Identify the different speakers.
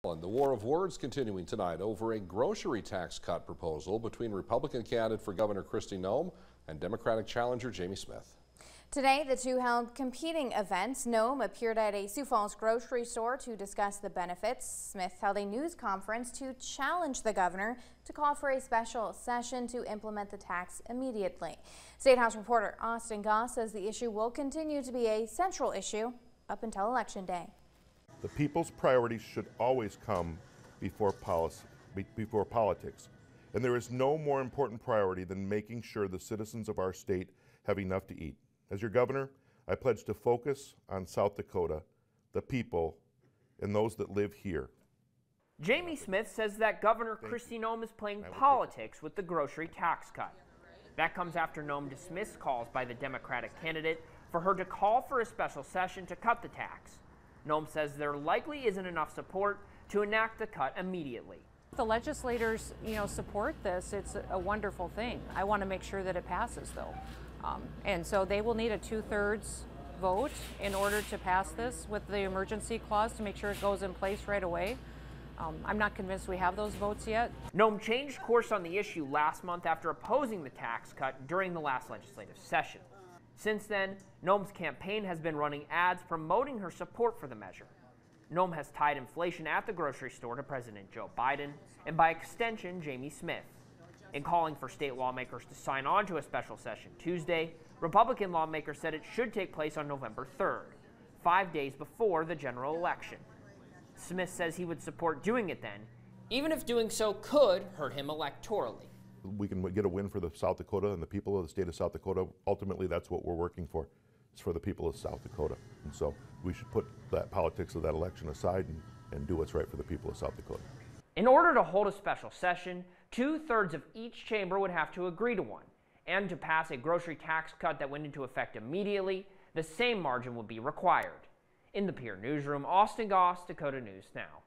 Speaker 1: And the war of words continuing tonight over a grocery tax cut proposal between Republican candidate for governor Kristi Noem and Democratic challenger Jamie Smith.
Speaker 2: Today, the two held competing events. Noem appeared at a Sioux Falls grocery store to discuss the benefits. Smith held a news conference to challenge the governor to call for a special session to implement the tax immediately. State House reporter Austin Goss says the issue will continue to be a central issue up until Election Day.
Speaker 3: The people's priorities should always come before politics. And there is no more important priority than making sure the citizens of our state have enough to eat. As your governor, I pledge to focus on South Dakota, the people, and those that live here.
Speaker 4: Jamie Smith says that Governor Kristi Noem is playing politics with the grocery tax cut. That comes after Noem dismissed calls by the Democratic candidate for her to call for a special session to cut the tax. Noem says there likely isn't enough support to enact the cut immediately.
Speaker 5: The legislators, support this. It's a wonderful thing. I want to make sure that it passes, though. And so they will need a 2/3 vote in order to pass this with the emergency clause to make sure it goes in place right away. I'm not convinced we have those votes yet.
Speaker 4: Noem changed course on the issue last month after opposing the tax cut during the last legislative session. Since then, Noem's campaign has been running ads promoting her support for the measure. Noem has tied inflation at the grocery store to President Joe Biden and, by extension, Jamie Smith. In calling for state lawmakers to sign on to a special session Tuesday, Republican lawmakers said it should take place on November 3rd, 5 days before the general election. Smith says he would support doing it then, even if doing so could hurt him electorally.
Speaker 3: We can get a win for the South Dakota and the people of the state of South Dakota. Ultimately, that's what we're working for. It's for the people of South Dakota. And so we should put that politics of that election aside and do what's right for the people of South Dakota.
Speaker 4: In order to hold a special session, 2/3 of each chamber would have to agree to one. And to pass a grocery tax cut that went into effect immediately, the same margin would be required. In the Pierre Newsroom, Austin Goss, Dakota News Now.